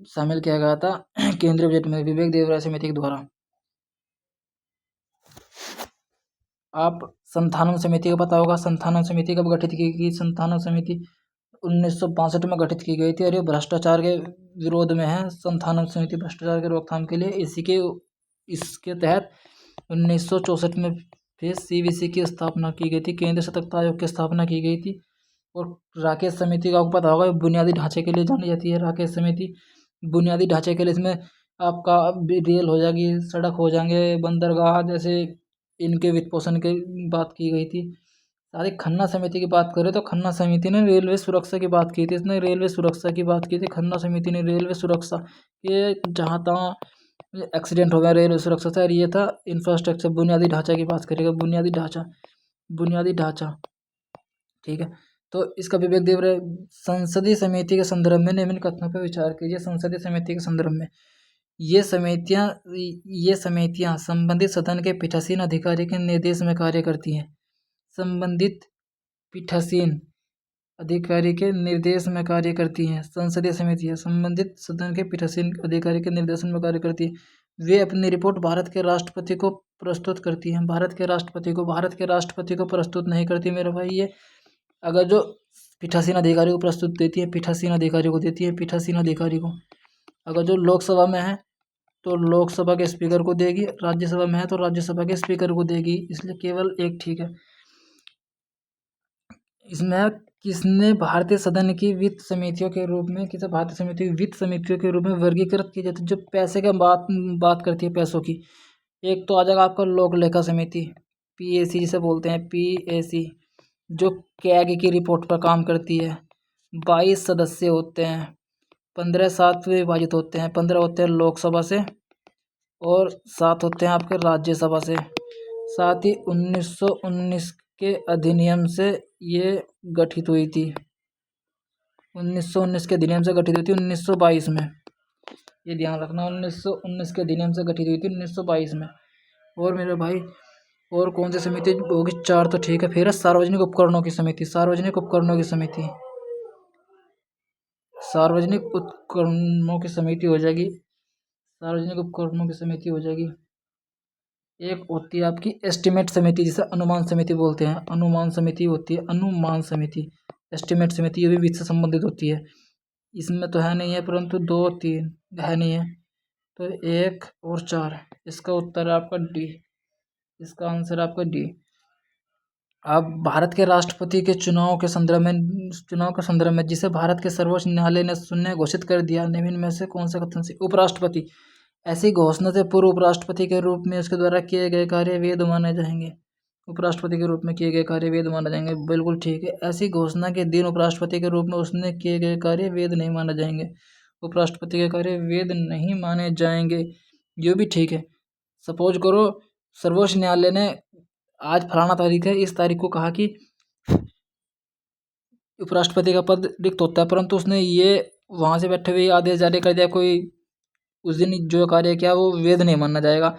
शामिल किया गया था केंद्रीय बजट में, विवेक देवराय समिति के द्वारा। आप संथानम समिति का पता होगा, संथानम समिति कब गठित की गई? संथानम समिति 1962 में गठित की गई थी और ये भ्रष्टाचार के विरोध में है। संथानम समिति भ्रष्टाचार के रोकथाम के लिए इसके तहत 1964 में फिर CBC की स्थापना की गई थी, केंद्रीय सतर्कता आयोग की स्थापना की गई थी। और राकेश समिति का आपको पता होगा, बुनियादी ढांचे के लिए जानी जाती है राकेश समिति। बुनियादी ढांचे के लिए इसमें आपका रेल हो जाएगी, सड़क हो जाएंगे, बंदरगाह, जैसे इनके वित्त पोषण की बात की गई थी। साथ ही खन्ना समिति की बात करें तो खन्ना समिति ने रेलवे सुरक्षा की बात की थी। इसने रेलवे सुरक्षा की बात की थी खन्ना समिति ने, रेलवे सुरक्षा ये जहाँ तहाँ एक्सीडेंट हो गया रेलवे सुरक्षा से। और ये था इंफ्रास्ट्रक्चर, बुनियादी ढांचा की बात करेगा, बुनियादी ढांचा, बुनियादी ढांचा, ठीक है। तो इसका विवेक देवराय संसदीय समिति के संदर्भ में निम्न कथनों पर विचार कीजिए। संसदीय समिति के संदर्भ में ये समितियां संबंधित सदन के पीठासीन अधिकारी के निर्देश में कार्य करती हैं। संबंधित पीठासीन अधिकारी के निर्देश में कार्य करती हैं। संसदीय समितियां संबंधित सदन के पीठासीन अधिकारी के निर्देशन में कार्य करती हैं। वे अपनी रिपोर्ट भारत के राष्ट्रपति को प्रस्तुत करती हैं। भारत के राष्ट्रपति को प्रस्तुत नहीं करती मेरे भाई। ये अगर जो पीठासीन अधिकारी को प्रस्तुत देती है, पीठासीन अधिकारी को देती है, पीठासीन अधिकारी को। अगर जो लोकसभा में है तो लोकसभा के स्पीकर को देगी, राज्यसभा में है तो राज्यसभा के स्पीकर को देगी। इसलिए केवल एक ठीक है। इसमें किसने भारतीय सदन की वित्त समितियों के रूप में, किसे भारतीय समिति वित्त समितियों के रूप में वर्गीकृत की जाती है? जो पैसे का बात करती है, पैसों की। एक तो आ जाएगा आपका लोक लेखा समिति, PAC जिसे बोलते हैं, PAC, जो कैग की रिपोर्ट पर काम करती है। 22 सदस्य होते हैं, 15 7 विभाजित होते हैं, 15 होते हैं लोकसभा से और 7 होते हैं आपके राज्यसभा से। साथ ही 1919 के अधिनियम से ये गठित हुई थी, 1919 के अधिनियम से गठित हुई थी 1922 में। ये ध्यान रखना, 1919 के अधिनियम से गठित हुई थी 1922 में। और मेरे भाई और कौन सी समिति होगी? 4 तो ठीक है। फिर सार्वजनिक उपकरणों की समिति, सार्वजनिक उपकरणों की समिति, सार्वजनिक उपकरणों की समिति हो जाएगी, सार्वजनिक उपकरणों की समिति हो जाएगी। एक होती है आपकी एस्टीमेट समिति, जिसे अनुमान समिति बोलते हैं, अनुमान समिति होती है, अनुमान समिति, एस्टीमेट समिति, ये भी वित्त से संबंधित होती है। इसमें तो है नहीं है, परंतु 2 3 है नहीं है, तो 1 और 4, इसका उत्तर है आपका डी, इसका आंसर आपका डी। अब भारत के राष्ट्रपति के चुनाव के संदर्भ में जिसे भारत के सर्वोच्च न्यायालय ने शून्य घोषित कर दिया, निम्न में से कौन सा कथन से? उपराष्ट्रपति, ऐसी घोषणा से पूर्व उपराष्ट्रपति के रूप में उसके द्वारा किए गए कार्य वैध माने जाएंगे। उपराष्ट्रपति के रूप में किए गए कार्य वैध माने जाएंगे, बिल्कुल ठीक है। ऐसी घोषणा के दिन उपराष्ट्रपति के रूप में उसने किए गए कार्य वैध नहीं माने जाएंगे, उपराष्ट्रपति के कार्य वैध नहीं माने जाएंगे, ये भी ठीक है। सपोज करो सर्वोच्च न्यायालय ने आज फलाना तारीख है, इस तारीख को कहा कि उपराष्ट्रपति का पद रिक्त होता है, परंतु उसने ये वहाँ से बैठे हुए आदेश जारी कर दिया, कोई उस दिन जो कार्य किया वो वैध नहीं माना जाएगा,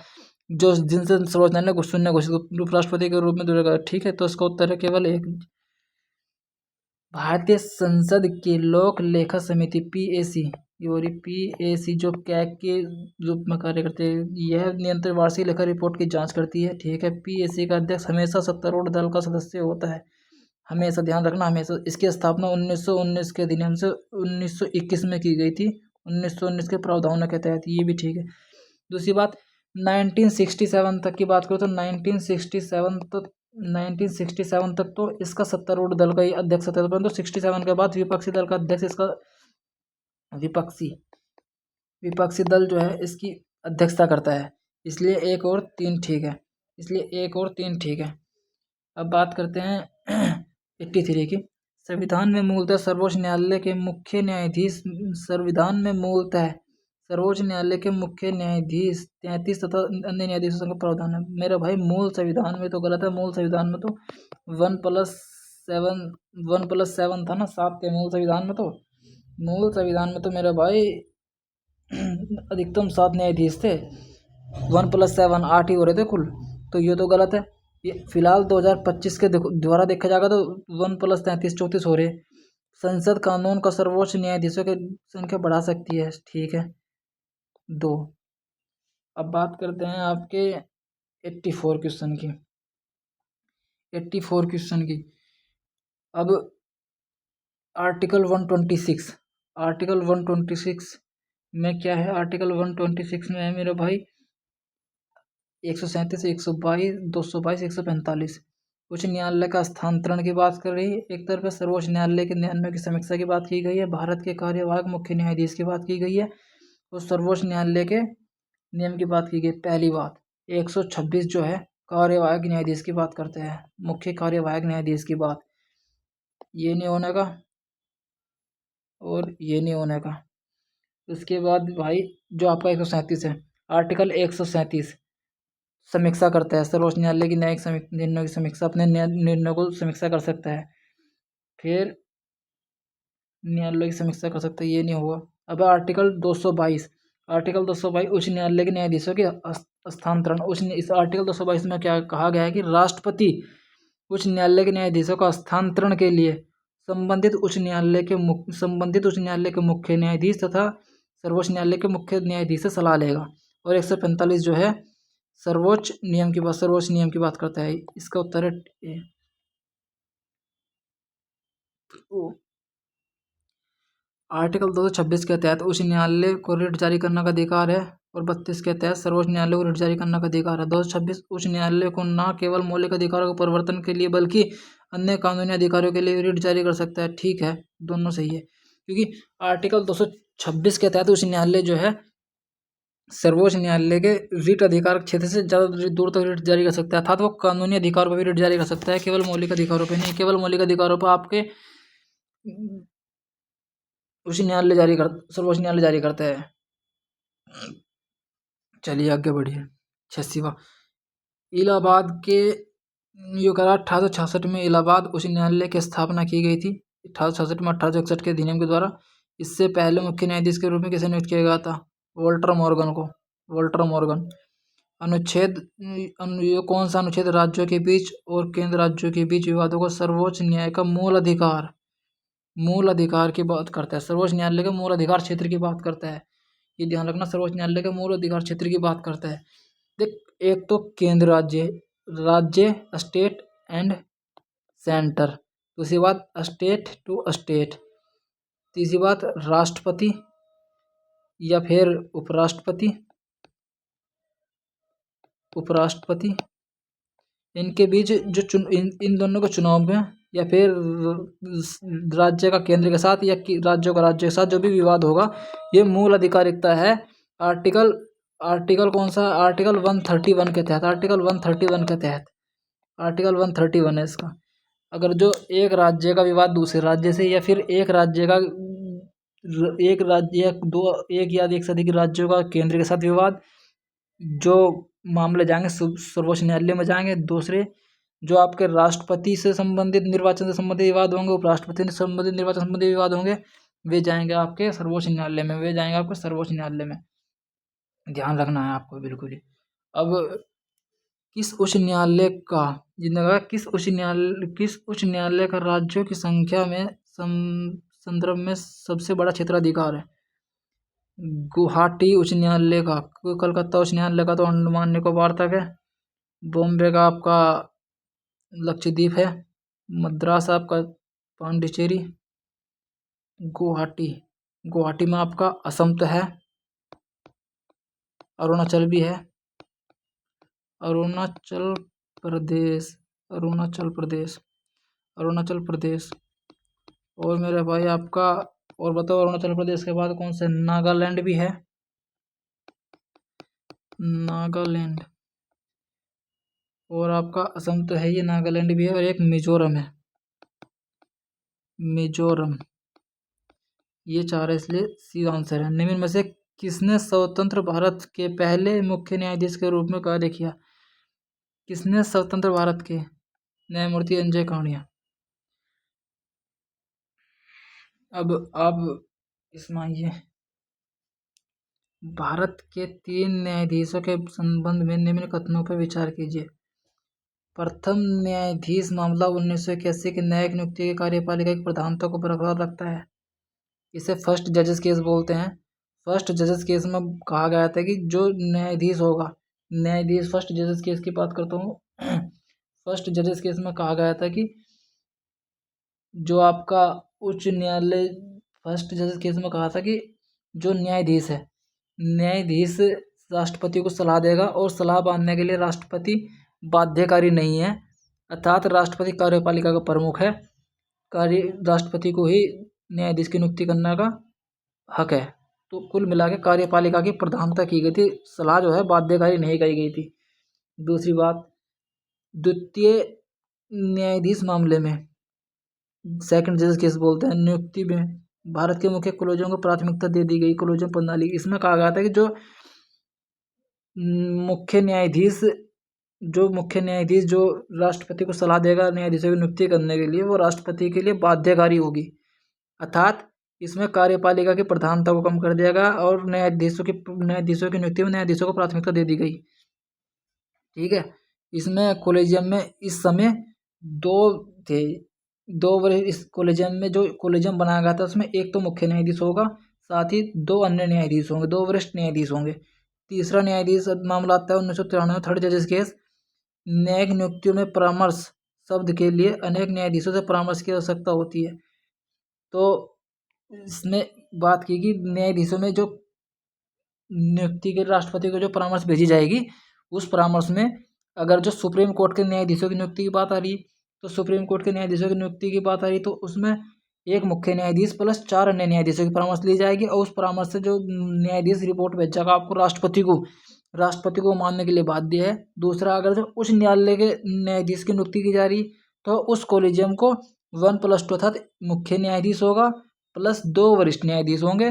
जो जिनसे सर्वोच्च न्यायालय ने शून्य घोषित उपराष्ट्रपति के रूप में दूसरा, ठीक है। तो इसका उत्तर है केवल एक। भारतीय संसद की लोक लेखा समिति PAC जो कैग के रूप में कार्य करते हैं, यह नियंत्रण वार्षिक लेखा रिपोर्ट की जांच करती है, ठीक है। PAC का अध्यक्ष हमेशा सत्तारूढ़ दल का सदस्य होता है, हमेशा ध्यान रखना, हमेशा। इसकी स्थापना 1919 के अधिनियम से 1921 में की गई थी, 1919 के प्रावधानों के तहत, ये भी ठीक है। दूसरी बात, 1967 तक की बात करो तो 1967 तक तो इसका सत्तारूढ़ दल का ही अध्यक्ष था, परंतु 67 के बाद विपक्षी दल का अध्यक्ष इसका विपक्षी दल जो है इसकी अध्यक्षता करता है, इसलिए 1 और 3 ठीक है, इसलिए 1 और 3 ठीक है। अब बात करते हैं 83 की। संविधान में मूलतः सर्वोच्च न्यायालय के मुख्य न्यायाधीश, संविधान में मूलतः सर्वोच्च न्यायालय के मुख्य न्यायाधीश 33 तथा अन्य न्यायाधीशों का प्रावधान है। मेरा भाई मूल संविधान में तो गलत है, मूल संविधान में तो 1+7 था ना, 7 थे मूल संविधान में तो, मेरा भाई अधिकतम 7 न्यायाधीश थे, 1+7 8 ही हो रहे थे कुल, तो ये तो गलत है। ये फिलहाल 2025 के द्वारा देखा जाएगा तो 1+33 34 हो रहे। संसद कानून का सर्वोच्च न्यायाधीशों की संख्या बढ़ा सकती है, ठीक है, 2। अब बात करते हैं आपके 84 क्वेश्चन की। 84 क्वेश्चन की अब आर्टिकल 126, आर्टिकल 126 में क्या है? आर्टिकल 126 में है मेरे भाई 137, 122, 222, 145 उच्च न्यायालय का स्थानांतरण की बात कर रही है। एक तरफ है सर्वोच्च न्यायालय के न्यायालयों की समीक्षा की बात की गई है, भारत के कार्यवाहक मुख्य न्यायाधीश की बात की गई है, और सर्वोच्च न्यायालय के नियम की बात की गई। पहली बात 126 जो है कार्यवाहक न्यायाधीश की बात करते हैं, मुख्य कार्यवाहक न्यायाधीश की बात, ये नहीं होने का और ये नहीं होने का। उसके बाद भाई जो आपका 137 है, आर्टिकल 137 समीक्षा करता है, सर्वोच्च न्यायालय की न्यायिक निर्णयों की समीक्षा, अपने निर्णयों को समीक्षा कर सकता है, फिर न्यायालय की समीक्षा कर सकता है, ये नहीं होगा। अब आर्टिकल 222, आर्टिकल 222 उच्च न्यायालय के न्यायाधीशों के स्थानांतरण। इस आर्टिकल 222 में क्या कहा गया है कि राष्ट्रपति उच्च न्यायालय के न्यायाधीशों का स्थानांतरण के लिए संबंधित उच्च न्यायालय के मुख्य न्यायाधीश तथा सर्वोच्च न्यायालय के मुख्य न्यायाधीश से सलाह लेगा। और 145 जो है सर्वोच्च नियम की बात करता है। इसका उत्तर है आर्टिकल 226 के तहत उच्च न्यायालय को रिट जारी करने का अधिकार है, और 32 के तहत सर्वोच्च न्यायालय को रिट जारी करने का अधिकार है। 226 उच्च न्यायालय को न केवल मौलिक अधिकारों के परिवर्तन के लिए बल्कि अन्य कानूनी अधिकारों के लिए रिट जारी कर सकता है, ठीक है, दोनों सही है, क्योंकि आर्टिकल 226 के तहत उच्च न्यायालय जो है सर्वोच्च न्यायालय के रिट अधिकार क्षेत्र से ज़्यादा दूर तक रिट जारी कर सकता है, अर्थात वो कानूनी अधिकारों पर भी रिट जारी कर सकता है, केवल मौलिक अधिकारों पर नहीं। केवल मौलिक अधिकारों पर आपके सर्वोच्च न्यायालय जारी करता है। चलिए आगे बढ़िए। 86वां इलाहाबाद के यो करा 1866 में इलाहाबाद उच्च न्यायालय की स्थापना की गई थी। 1866 में 1861 के अधिनियम के द्वारा। इससे पहले मुख्य न्यायाधीश के रूप में किसे नियुक्त किया गया था? वोल्टर मॉर्गन को। Walter Morgan. अनुच्छेद ये कौन सा अनुच्छेद राज्यों के बीच और केंद्र राज्यों के बीच विवादों को सर्वोच्च न्याय का मूल अधिकार की बात करता है? सर्वोच्च न्यायालय के मूल अधिकार क्षेत्र की बात करता है, ये ध्यान रखना, सर्वोच्च न्यायालय के मूल अधिकार क्षेत्र की बात करता है। देख, एक तो केंद्र राज्य स्टेट एंड सेंटर, दूसरी बात स्टेट टू स्टेट, तीसरी बात राष्ट्रपति या फिर उपराष्ट्रपति, इनके बीच जो इन दोनों के चुनाव में, या फिर राज्य का केंद्र के साथ या राज्यों का राज्य के साथ जो भी विवाद होगा, ये मूल अधिकारिकता है। आर्टिकल कौन सा? आर्टिकल 131 के तहत। आर्टिकल 131 के तहत, आर्टिकल 131 है इसका। अगर जो एक राज्य का विवाद दूसरे राज्य से, या फिर एक राज्य का एक राज्य या दो एक या एक से अधिक राज्यों का केंद्र के साथ विवाद, जो मामले जाएंगे सर्वोच्च न्यायालय में जाएंगे। दूसरे जो आपके राष्ट्रपति से संबंधित निर्वाचन से संबंधित विवाद होंगे, उपराष्ट्रपति से संबंधित निर्वाचन संबंधित विवाद होंगे, वे जाएंगे आपके सर्वोच्च न्यायालय में, ध्यान रखना है आपको बिल्कुल ही। अब किस उच्च न्यायालय का किस उच्च न्यायालय का राज्यों की संख्या में संदर्भ में सबसे बड़ा क्षेत्राधिकार है? गुवाहाटी उच्च न्यायालय का, कलकत्ता उच्च न्यायालय का तो अंडमान निकोबार तक है, बॉम्बे का आपका लक्षद्वीप है, मद्रास आपका पांडिचेरी, गुवाहाटी में आपका असम तो है, अरुणाचल भी है, अरुणाचल प्रदेश। और मेरे भाई आपका, और बताओ अरुणाचल प्रदेश के बाद कौन से? नागालैंड भी है, नागालैंड। और आपका असम तो है, ये नागालैंड भी है, और एक मिजोरम है, ये चार है, इसलिए सी आंसर है। निम्न में से किसने स्वतंत्र भारत के पहले मुख्य न्यायाधीश के रूप में कार्य किया? किसने स्वतंत्र भारत के? न्यायमूर्ति अंजय कानिया। अब इसमें आइए, भारत के 3 न्यायाधीशों के संबंध में निम्न कथनों पर विचार कीजिए। प्रथम न्यायाधीश मामला 1981 की न्यायिक नियुक्ति की कार्यपालिका की प्रधानता को बरकरार रखता है। इसे फर्स्ट जजेस केस बोलते हैं। फर्स्ट जजेस केस में कहा गया था कि जो न्यायाधीश होगा, न्यायाधीश फर्स्ट जजेस केस की बात करता हूँ। फर्स्ट जजेस केस में कहा गया था कि जो आपका उच्च न्यायालय, फर्स्ट जजेस केस में कहा था कि जो न्यायाधीश है, न्यायाधीश राष्ट्रपति को सलाह देगा और सलाह मानने के लिए राष्ट्रपति बाध्यकारी नहीं है, अर्थात राष्ट्रपति कार्यपालिका का प्रमुख है। राष्ट्रपति को ही न्यायाधीश की नियुक्ति करने का हक है। तो कुल मिला के कार्यपालिका की प्रधानता की गई थी, सलाह जो है बाध्यकारी नहीं कही गई थी। दूसरी बात, द्वितीय न्यायाधीश मामले में, सेकंड जजेस केस बोलते हैं, नियुक्ति में भारत के मुख्य कॉलेजों को प्राथमिकता दे दी गई कॉलेजों प्रणाली। इसमें कहा गया था कि जो मुख्य न्यायाधीश जो राष्ट्रपति को सलाह देगा न्यायाधीशों की नियुक्ति करने के लिए, वो राष्ट्रपति के लिए बाध्यकारी होगी, अर्थात इसमें कार्यपालिका की प्रधानता को कम कर दिया गया और न्यायाधीशों की नियुक्ति में न्यायाधीशों को प्राथमिकता दे दी गई। ठीक है। इसमें कॉलेजियम में इस समय 2 थे, 2 वर्ष। इस कॉलेजियम में जो कॉलेजियम बनाया गया था उसमें एक तो मुख्य न्यायाधीश होगा, साथ ही 2 अन्य न्यायाधीश होंगे, 2 वरिष्ठ न्यायाधीश होंगे। तीसरा न्यायाधीश मामला आता है 1993 थर्ड जजेस केस। न्यायिक नियुक्तियों में परामर्श शब्द के लिए अनेक न्यायाधीशों से परामर्श की आवश्यकता होती है। तो इसमें बात की कि न्यायाधीशों में जो नियुक्ति के राष्ट्रपति को जो परामर्श भेजी जाएगी, उस परामर्श में अगर जो सुप्रीम कोर्ट के न्यायाधीशों की नियुक्ति की बात आ रही, तो सुप्रीम कोर्ट के न्यायाधीशों की नियुक्ति की बात आ रही, तो उसमें एक मुख्य न्यायाधीश प्लस 4 अन्य न्यायाधीशों की परामर्श ली जाएगी और उस परामर्श से जो न्यायाधीश रिपोर्ट भेजेगा आपको राष्ट्रपति को मानने के लिए बाध्य है। दूसरा, अगर जो उच्च न्यायालय के न्यायाधीश की नियुक्ति की जा रही, तो उस कॉलेजियम को 1+2 अर्थात मुख्य न्यायाधीश होगा प्लस 2 वरिष्ठ न्यायाधीश होंगे।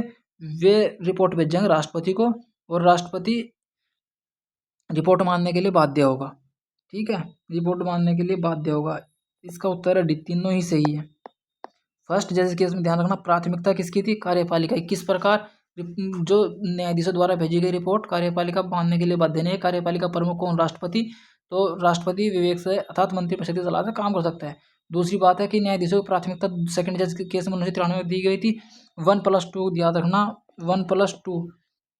वे रिपोर्ट भेजेंगे राष्ट्रपति को और राष्ट्रपति रिपोर्ट मानने के लिए बाध्य होगा। ठीक है, रिपोर्ट मानने के लिए बाध्य होगा। इसका उत्तर है डी, तीनों ही सही है। फर्स्ट जज केस में ध्यान रखना, प्राथमिकता किसकी थी? कार्यपालिका। किस प्रकार? जो न्यायाधीशों द्वारा भेजी गई रिपोर्ट कार्यपालिका मानने के लिए बाध्य नहीं है। कार्यपालिका प्रमुख कौन? राष्ट्रपति। तो राष्ट्रपति विवेक से अर्थात मंत्रिपरिषद की सलाह से काम कर सकता है। दूसरी बात है कि न्यायाधीशों की प्राथमिकता सेकंड जज के केस में 1993 में दी गई थी। 1+2 याद रखना, 1+2,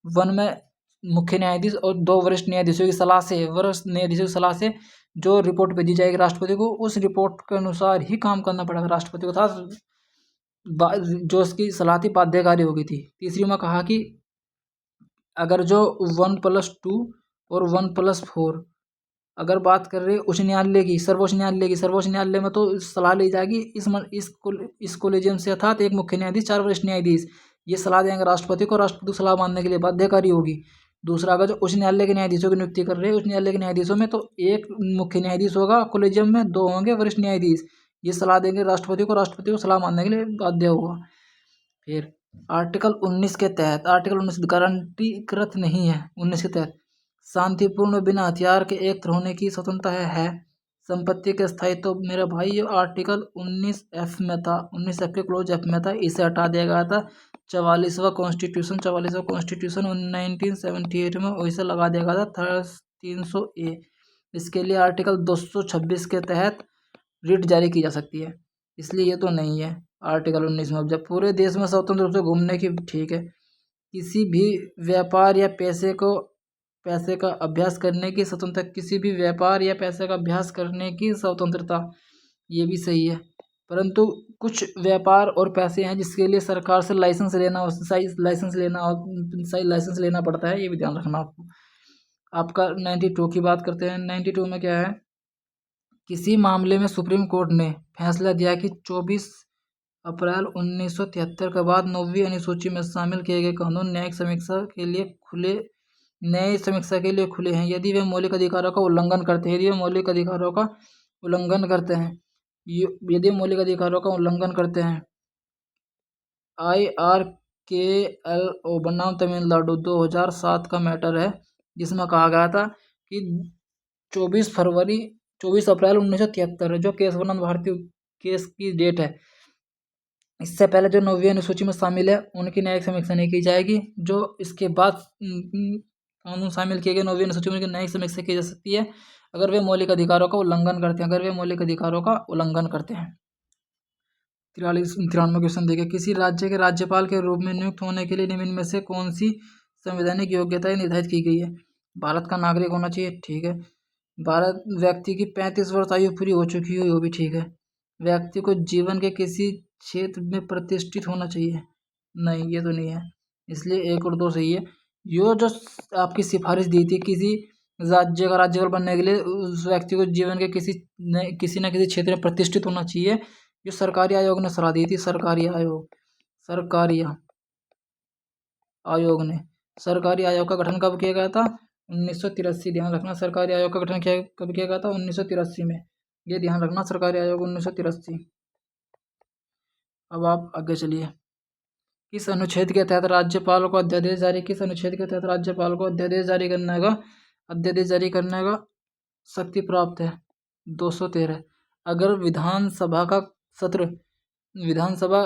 1 में मुख्य न्यायाधीश और 2 वरिष्ठ न्यायाधीशों की सलाह से जो रिपोर्ट भेजी जाएगी राष्ट्रपति को, उस रिपोर्ट के अनुसार ही काम करना पड़ेगा राष्ट्रपति को, था जो उसकी सलाह थी बाध्यकारी हो गई थी। तीसरी में कहा कि अगर जो 1+2 और 1+4 अगर बात कर रहे उच्च न्यायालय की, सर्वोच्च न्यायालय में तो सलाह ली जाएगी इस कॉलेजियम से, अर्थात एक मुख्य न्यायाधीश 4 वरिष्ठ न्यायाधीश ये सलाह देंगे राष्ट्रपति को, राष्ट्रपति सलाह मानने के लिए बाध्यकारी होगी। दूसरा, अगर जो उच्च न्यायालय के न्यायाधीशों की नियुक्ति कर रहे हैं, उच्च न्यायालय के न्यायाधीशों में तो एक मुख्य न्यायाधीश होगा कॉलेजियम में, 2 होंगे वरिष्ठ न्यायाधीश, ये सलाह देंगे राष्ट्रपति को सलाह मानने के लिए बाध्य होगा। फिर आर्टिकल 19 के तहत, आर्टिकल 19 गारंटीकृत नहीं है। 19 के तहत शांतिपूर्ण बिना हथियार के एक होने की स्वतंत्रता है। संपत्ति के स्थायित्व, मेरा भाई ये आर्टिकल 19F में था, 19F के क्लोज F में था, इसे हटा दिया गया था। 44वां कॉन्स्टिट्यूशन 1978 में वैसे लगा दिया गया था 300A। इसके लिए आर्टिकल 226 के तहत रिट जारी की जा सकती है, इसलिए ये तो नहीं है आर्टिकल 19 में। जब पूरे देश में स्वतंत्र रूप से घूमने की, ठीक है, किसी भी व्यापार या पैसे का अभ्यास करने की स्वतंत्रता, किसी भी व्यापार या पैसे का अभ्यास करने की स्वतंत्रता, ये भी सही है। परंतु कुछ व्यापार और पैसे हैं जिसके लिए सरकार से लाइसेंस लेना पड़ता है, ये भी ध्यान रखना आपको। आपका 92 की बात करते हैं। 92 में क्या है? किसी मामले में सुप्रीम कोर्ट ने फैसला दिया कि 24 अप्रैल 1973 के बाद 9वीं अनुसूची में शामिल किए गए कानून न्यायिक समीक्षा के लिए खुले हैं यदि वे मौलिक अधिकारों का उल्लंघन करते हैं। IRKLO बनाम तमिलनाडु 2007 का मैटर है, जिसमें कहा गया था कि 24 अप्रैल 1973 जो केशवानंद भारती केस की डेट है, इससे पहले जो 9वीं अनुसूची में शामिल है उनकी न्यायिक समीक्षा नहीं की जाएगी। जो इसके बाद कानून शामिल किए गए 9वीं अनुसूची में उनकी न्यायिक समीक्षा की जा सकती है अगर वे मौलिक अधिकारों का उल्लंघन करते हैं, तिरालीस 93 क्वेश्चन देखिए, किसी राज्य के राज्यपाल के रूप में नियुक्त होने के लिए निम्न में से कौन सी संवैधानिक योग्यताएं निर्धारित की गई है? भारत का नागरिक होना चाहिए, ठीक है। भारत व्यक्ति की 35 वर्ष आयु पूरी हो चुकी हो, वो भी ठीक है। व्यक्ति को जीवन के किसी क्षेत्र में प्रतिष्ठित होना चाहिए, नहीं ये तो नहीं है, इसलिए 1 और 2 सही है। यो जो आपकी सिफारिश दी थी किसी राज्य का राज्यपाल बनने के लिए उस व्यक्ति को जीवन के किसी न किसी क्षेत्र में प्रतिष्ठित होना चाहिए, ये सरकारी आयोग ने सलाह दी थी। सरकारी आयोग का गठन कब किया गया था? 1983। ध्यान रखना, सरकारी आयोग का गठन कब किया गया था? 1983 में, ये ध्यान रखना, सरकारी आयोग 1983। अब आप आगे चलिए, किस अनुच्छेद के तहत राज्यपाल को अध्यादेश जारी करने का शक्ति प्राप्त है? 213। अगर विधानसभा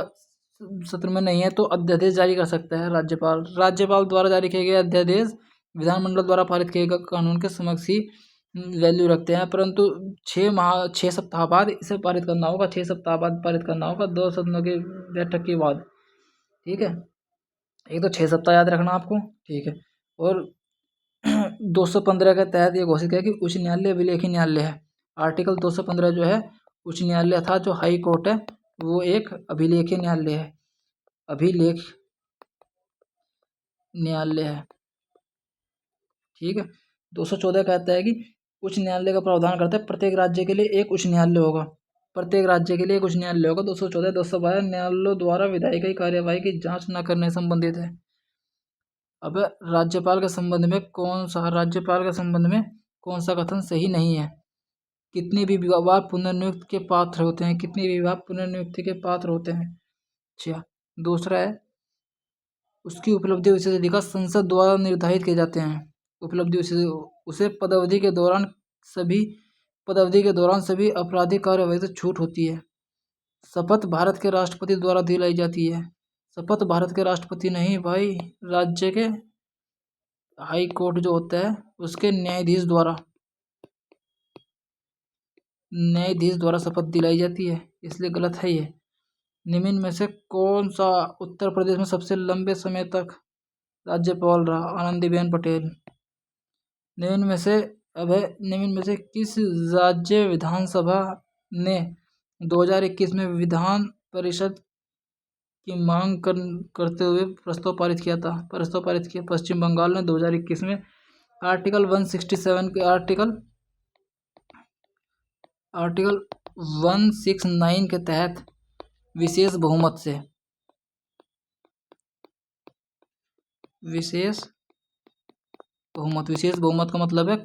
सत्र में नहीं है तो अध्यादेश जारी कर सकता है राज्यपाल द्वारा जारी किए गए अध्यादेश विधानमंडल द्वारा पारित किए गए कानून के समक्ष ही वैल्यू रखते हैं, परंतु 6 सप्ताह बाद इसे पारित करना होगा, 6 सप्ताह बाद पारित करना होगा, 2 सदनों की बैठक के बाद, ठीक है। एक तो 6 सप्ताह याद रखना आपको, ठीक है। और 215 के तहत ये घोषित किया कि उच्च न्यायालय अभिलेखी न्यायालय है। आर्टिकल 215 जो है उच्च न्यायालय था, जो हाई कोर्ट है वो एक अभिलेखीय न्यायालय है, ठीक है। 214 कहता है कि उच्च न्यायालय का प्रावधान करता है प्रत्येक राज्य के लिए एक उच्च न्यायालय होगा, 214 212 न्यायालयों द्वारा विधायी कार्यवाही की जांच न करने संबंधित है। अब राज्यपाल के संबंध में कौन सा कथन सही नहीं है? कितने भी विभाग पुनर्नियुक्ति के पात्र होते हैं, अच्छा। दूसरा है उसकी उपलब्धि विशेषाधिकार संसद द्वारा निर्धारित किए जाते हैं। उसे पदावधि के दौरान सभी आपराधिक कार्यवाही से छूट होती है। शपथ भारत के राष्ट्रपति द्वारा दिलाई जाती है। शपथ भारत के राष्ट्रपति नहीं भाई, राज्य के हाई कोर्ट जो होता है उसके न्यायाधीश द्वारा शपथ दिलाई जाती है, इसलिए गलत है ये। निम्न में से कौन सा उत्तर प्रदेश में सबसे लंबे समय तक राज्यपाल रहा? आनंदीबेन पटेल। निम्न में से किस राज्य विधानसभा ने 2021 में विधान परिषद की मांग करते हुए प्रस्ताव पारित किया? पश्चिम बंगाल ने 2021 में आर्टिकल 169 के तहत विशेष बहुमत का मतलब है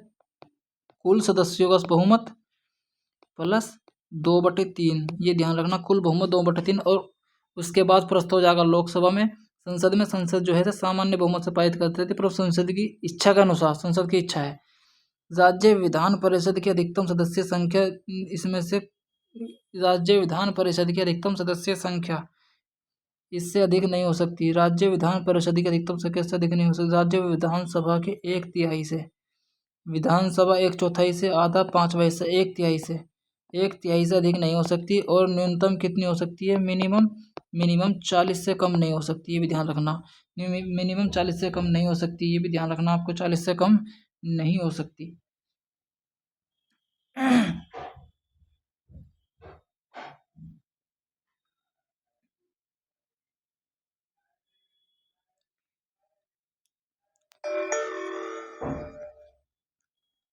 कुल सदस्यों का बहुमत प्लस 2/3, ये ध्यान रखना, कुल बहुमत 2/3, और उसके बाद प्रस्ताव जाएगा लोकसभा में। संसद जो है सामान्य बहुमत से पारित करते थे, पर संसद की इच्छा के अनुसार, संसद की इच्छा है। राज्य विधान परिषद की अधिकतम सदस्य संख्या, इसमें से राज्य विधान परिषद की अधिकतम सदस्य संख्या इससे अधिक नहीं हो सकती। राज्य विधान परिषद की अधिकतम संख्या इससे अधिक नहीं हो सकती। राज्य विधानसभा के 1/3 से, विधानसभा 1/4 से, आधा 5वां हिस्सा 1/3 से अधिक नहीं हो सकती। और न्यूनतम कितनी हो सकती है? मिनिमम 40 से कम नहीं हो सकती, ये भी ध्यान रखना। मिनिमम 40 से कम नहीं हो सकती, ये भी ध्यान रखना आपको, 40 से कम नहीं हो सकती।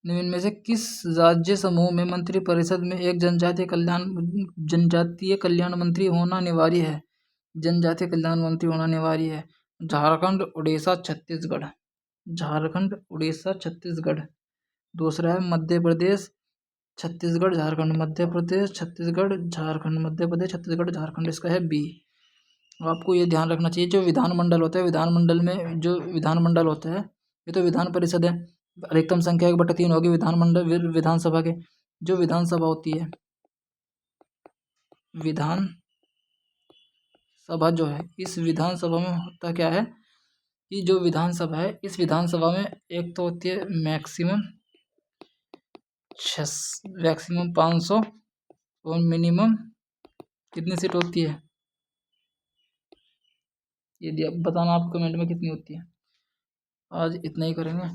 निम्न में से किस राज्य समूह में मंत्रिपरिषद में एक जनजातीय कल्याण मंत्री होना अनिवार्य है? जनजातीय कल्याण मंत्री होना अनिवार्य है। झारखंड, उड़ीसा, छत्तीसगढ़। दूसरा है मध्य प्रदेश, छत्तीसगढ़, झारखंड। मध्य प्रदेश, छत्तीसगढ़, झारखंड। मध्य प्रदेश, छत्तीसगढ़, झारखंड, इसका है बी। आपको ये ध्यान रखना चाहिए, जो विधानमंडल होता है, विधानमंडल होता है, ये तो विधान परिषद है, अधिकतम संख्या 1/3 होगी विधानसभा के। जो विधानसभा होती है, सभा जो है, इस विधानसभा में होता क्या है कि जो विधानसभा है, इस विधानसभा में एक तो होती है मैक्सिमम 500 और मिनिमम कितनी सीट होती है, ये दिया बताना आप कमेंट में कितनी होती है। आज इतना ही करेंगे।